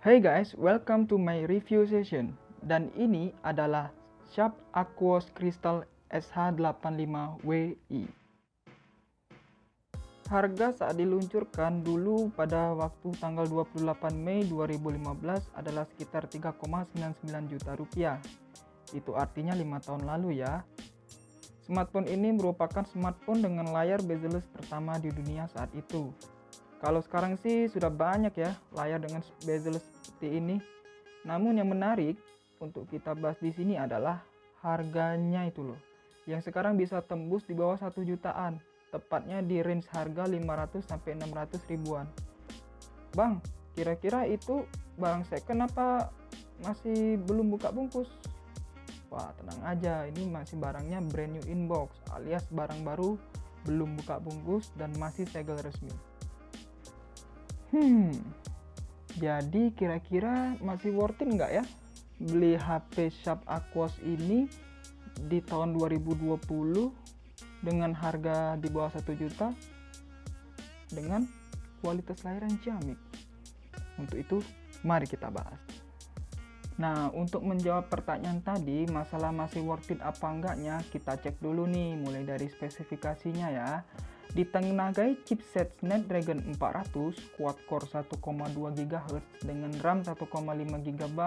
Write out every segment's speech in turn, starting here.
Hey guys, welcome to my review session. Dan ini adalah Sharp Aquos Crystal SH85WI. Harga saat diluncurkan dulu pada waktu tanggal 28 Mei 2015 adalah sekitar 3,99 juta rupiah. Itu artinya 5 tahun lalu ya. Smartphone ini merupakan smartphone dengan layar bezel pertama di dunia saat itu. Kalau sekarang sih sudah banyak ya layar dengan bezel seperti ini. Namun yang menarik untuk kita bahas di sini adalah harganya itu loh. Yang sekarang bisa tembus di bawah 1 jutaan. Tepatnya di range harga 500 sampai 600 ribuan. Bang, kira-kira itu barang second apa masih belum buka bungkus? Wah, tenang aja, ini masih barangnya brand new inbox alias barang baru, belum buka bungkus dan masih segel resmi. Jadi kira-kira masih worth it nggak ya beli HP Sharp Aquos ini di tahun 2020 dengan harga di bawah 1 juta dengan kualitas layar yang ciamik? Untuk itu mari kita bahas. Nah, untuk menjawab pertanyaan tadi, masalah masih worth it apa enggaknya, kita cek dulu nih mulai dari spesifikasinya ya. Ditenagai chipset Snapdragon 400 quad-core 1,2 GHz dengan RAM 1,5 GB,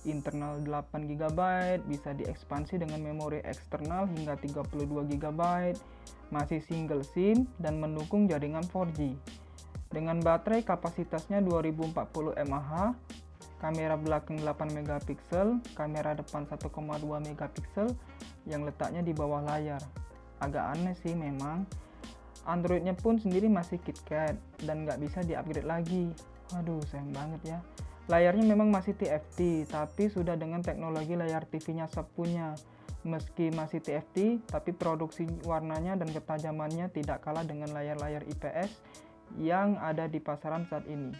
internal 8 GB, bisa diekspansi dengan memori eksternal hingga 32 GB, masih single SIM dan mendukung jaringan 4G. Dengan baterai kapasitasnya 2040 mAh, kamera belakang 8 MP, kamera depan 1,2 MP yang letaknya di bawah layar. Agak aneh sih memang. Androidnya pun sendiri masih KitKat dan nggak bisa di-upgrade lagi. Aduh, sayang banget ya. Layarnya memang masih TFT, tapi sudah dengan teknologi layar TV-nya punya. Meski masih TFT, tapi produksi warnanya dan ketajamannya tidak kalah dengan layar-layar IPS yang ada di pasaran saat ini.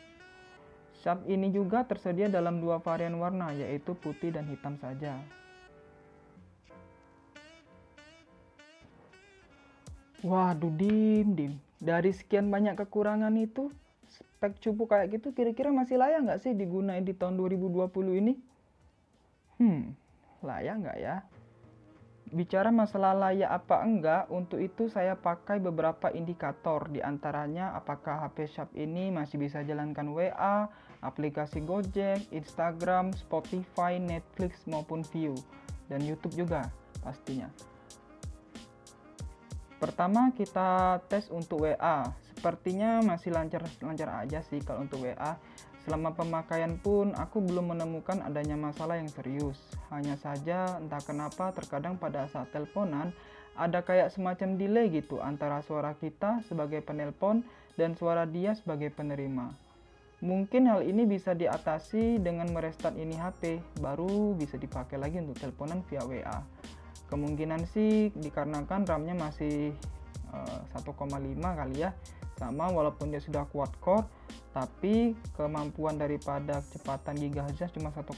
Sharp ini juga tersedia dalam dua varian warna, yaitu putih dan hitam saja. Waduh, dim. Dari sekian banyak kekurangan itu, spek cupu kayak gitu kira-kira masih layak nggak sih digunakan di tahun 2020 ini? Layak nggak ya? Bicara masalah layak apa enggak, untuk itu saya pakai beberapa indikator. Di antaranya apakah HP Sharp ini masih bisa jalankan WA, aplikasi Gojek, Instagram, Spotify, Netflix maupun View, dan YouTube juga pastinya. Pertama kita tes untuk WA. Sepertinya masih lancar aja sih kalau untuk WA. Selama pemakaian pun aku belum menemukan adanya masalah yang serius. Hanya saja entah kenapa terkadang pada saat teleponan ada kayak semacam delay gitu antara suara kita sebagai penelpon dan suara dia sebagai penerima. Mungkin hal ini bisa diatasi dengan merestart ini HP, baru bisa dipakai lagi untuk teleponan via WA. Kemungkinan sih dikarenakan RAM-nya masih 1,5 kali ya, sama walaupun dia sudah quad core, tapi kemampuan daripada kecepatan gigahertz cuma 1,2.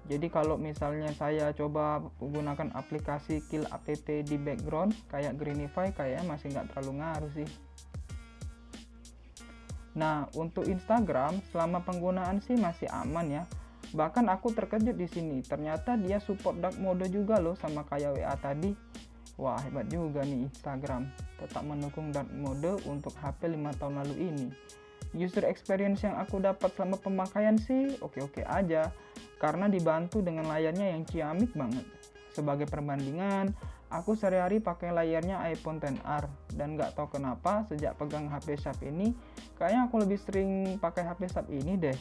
Jadi kalau misalnya saya coba menggunakan aplikasi kill app di background kayak Greenify, kayaknya masih nggak terlalu ngaruh sih. Nah, untuk Instagram selama penggunaan sih masih aman ya. Bahkan aku terkejut di sini, ternyata dia support dark mode juga loh sama kayak WA tadi. Wah, hebat juga nih Instagram, tetap mendukung dark mode untuk HP 5 tahun lalu ini. User experience yang aku dapat selama pemakaian sih oke-oke aja, karena dibantu dengan layarnya yang ciamik banget. Sebagai perbandingan, aku sehari-hari pakai layarnya iPhone XR, dan nggak tahu kenapa sejak pegang HP Sharp ini, kayaknya aku lebih sering pakai HP Sharp ini deh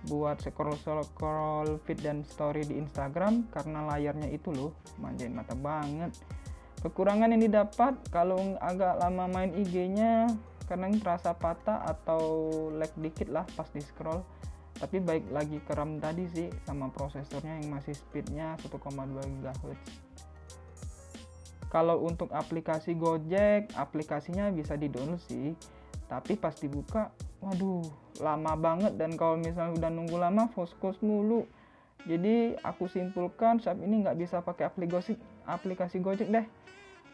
buat scroll feed dan story di Instagram, karena layarnya itu loh manjain mata banget. Kekurangan yang didapat kalau agak lama main IG-nya kadang terasa patah atau lag dikit lah pas di scroll. Tapi baik lagi ke RAM tadi sih sama prosesornya yang masih speednya 1,2 GHz. Kalau untuk aplikasi Gojek, aplikasinya bisa di-download sih, tapi pas dibuka waduh lama banget, dan kalau misalnya udah nunggu lama fokus mulu. Jadi aku simpulkan Sharp ini nggak bisa pakai aplikasi Gojek deh.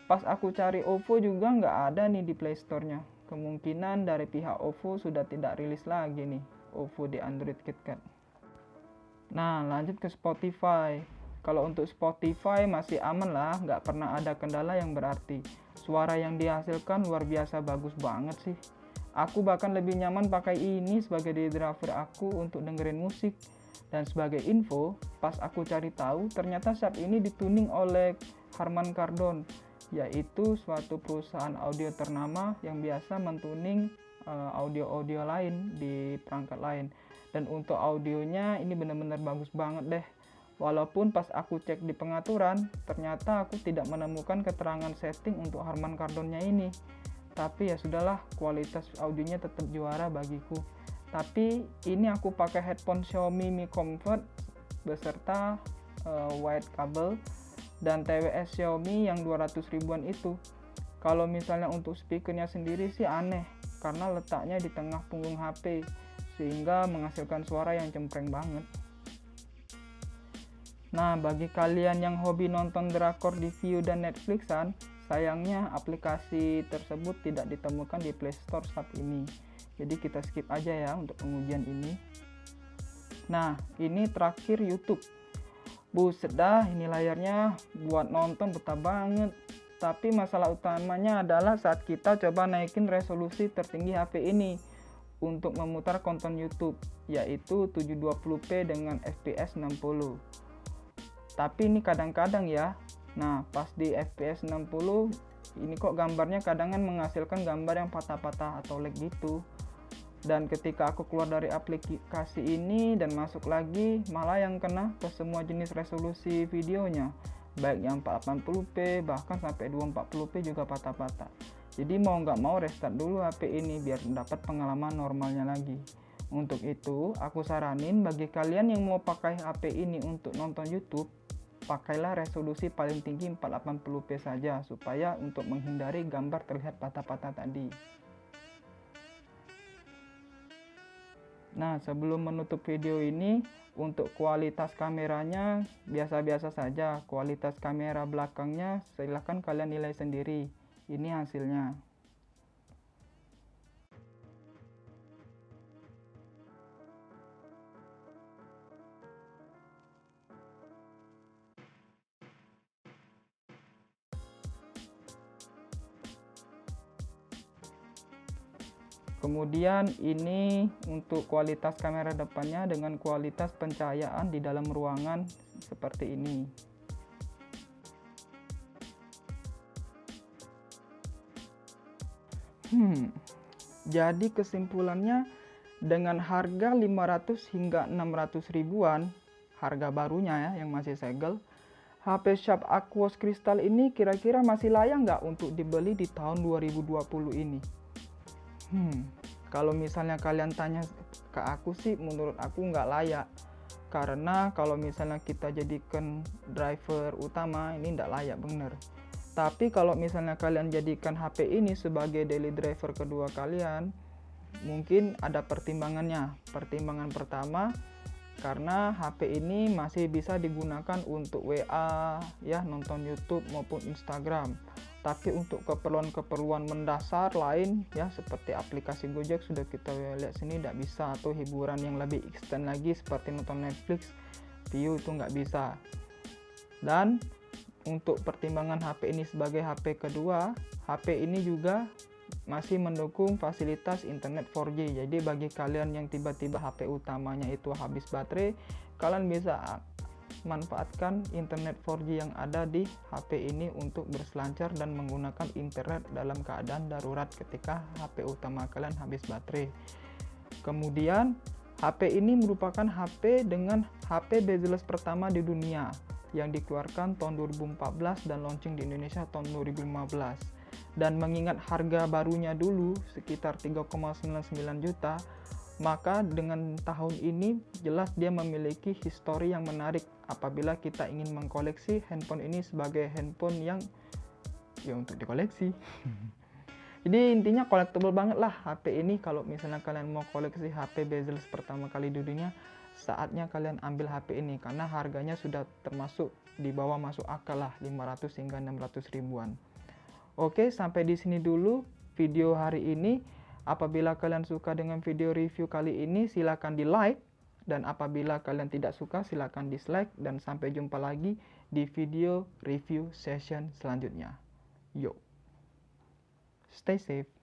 Pas aku cari OVO juga nggak ada nih di Play Store-nya. Kemungkinan dari pihak OVO sudah tidak rilis lagi nih. OVO di Android KitKat. Nah, lanjut ke Spotify. Kalau untuk Spotify masih aman lah, nggak pernah ada kendala yang berarti. Suara yang dihasilkan luar biasa bagus banget sih. Aku bahkan lebih nyaman pakai ini sebagai driver aku untuk dengerin musik. Dan sebagai info, pas aku cari tahu, ternyata Sharp ini dituning oleh Harman Kardon, yaitu suatu perusahaan audio ternama yang biasa mentuning audio-audio lain di perangkat lain. Dan untuk audionya ini benar-benar bagus banget deh. Walaupun pas aku cek di pengaturan, ternyata aku tidak menemukan keterangan setting untuk Harman Kardonnya ini. Tapi ya sudahlah, kualitas audionya tetap juara bagiku. Tapi ini aku pakai headphone Xiaomi Mi Comfort beserta white kabel dan TWS Xiaomi yang 200 ribuan itu. Kalau misalnya untuk speakernya sendiri sih aneh, karena letaknya di tengah punggung HP sehingga menghasilkan suara yang cempreng banget. Nah, bagi kalian yang hobi nonton drakor di Viu dan Netflixan, sayangnya aplikasi tersebut tidak ditemukan di Play Store saat ini. Jadi kita skip aja ya untuk pengujian ini. Nah, ini terakhir YouTube. Buset dah, ini layarnya buat nonton betah banget. Tapi masalah utamanya adalah saat kita coba naikin resolusi tertinggi HP ini untuk memutar konten YouTube, yaitu 720p dengan FPS 60. Tapi ini kadang-kadang ya. Nah, pas di FPS 60, ini kok gambarnya kadang menghasilkan gambar yang patah-patah atau lag gitu. Dan ketika aku keluar dari aplikasi ini dan masuk lagi, malah yang kena ke semua jenis resolusi videonya, baik yang 480p bahkan sampai 240p juga patah-patah. Jadi mau nggak mau restart dulu HP ini biar dapat pengalaman normalnya lagi. Untuk itu aku saranin bagi kalian yang mau pakai HP ini untuk nonton YouTube, pakailah resolusi paling tinggi 480p saja supaya untuk menghindari gambar terlihat patah-patah tadi. Nah, sebelum menutup video ini, untuk kualitas kameranya biasa-biasa saja. Kualitas kamera belakangnya silahkan kalian nilai sendiri. Ini hasilnya. Kemudian ini untuk kualitas kamera depannya dengan kualitas pencahayaan di dalam ruangan seperti ini. Jadi kesimpulannya, dengan harga 500 hingga 600 ribuan, harga barunya ya yang masih segel, HP Sharp Aquos Crystal ini kira-kira masih layak nggak untuk dibeli di tahun 2020 ini? Kalau misalnya kalian tanya ke aku sih, menurut aku nggak layak. Karena kalau misalnya kita jadikan driver utama, ini nggak layak bener. Tapi kalau misalnya kalian jadikan HP ini sebagai daily driver kedua kalian, mungkin ada pertimbangannya. Pertimbangan pertama, karena HP ini masih bisa digunakan untuk WA, ya, nonton YouTube maupun Instagram. Tapi untuk keperluan-keperluan mendasar lain ya seperti aplikasi Gojek sudah kita lihat sini tidak bisa, atau hiburan yang lebih extend lagi seperti nonton Netflix, Viu itu nggak bisa. Dan untuk pertimbangan HP ini sebagai HP kedua, HP ini juga masih mendukung fasilitas internet 4G. Jadi bagi kalian yang tiba-tiba HP utamanya itu habis baterai, kalian bisa manfaatkan internet 4G yang ada di HP ini untuk berselancar dan menggunakan internet dalam keadaan darurat ketika HP utama kalian habis baterai. Kemudian HP ini merupakan HP dengan HP bezel pertama di dunia yang dikeluarkan tahun 2014 dan launching di Indonesia tahun 2015. Dan mengingat harga barunya dulu sekitar 3,99 juta, maka dengan tahun ini jelas dia memiliki histori yang menarik apabila kita ingin mengkoleksi handphone ini sebagai handphone yang ya untuk dikoleksi. Jadi intinya collectible banget lah HP ini. Kalau misalnya kalian mau koleksi HP bezel pertama kali di dunia, saatnya kalian ambil HP ini karena harganya sudah termasuk di bawah masuk akal lah, 500 hingga 600 ribuan. Oke, sampai di sini dulu video hari ini. Apabila kalian suka dengan video review kali ini, silakan di like. Dan apabila kalian tidak suka, silakan dislike. Dan sampai jumpa lagi di video review session selanjutnya. Yo, stay safe.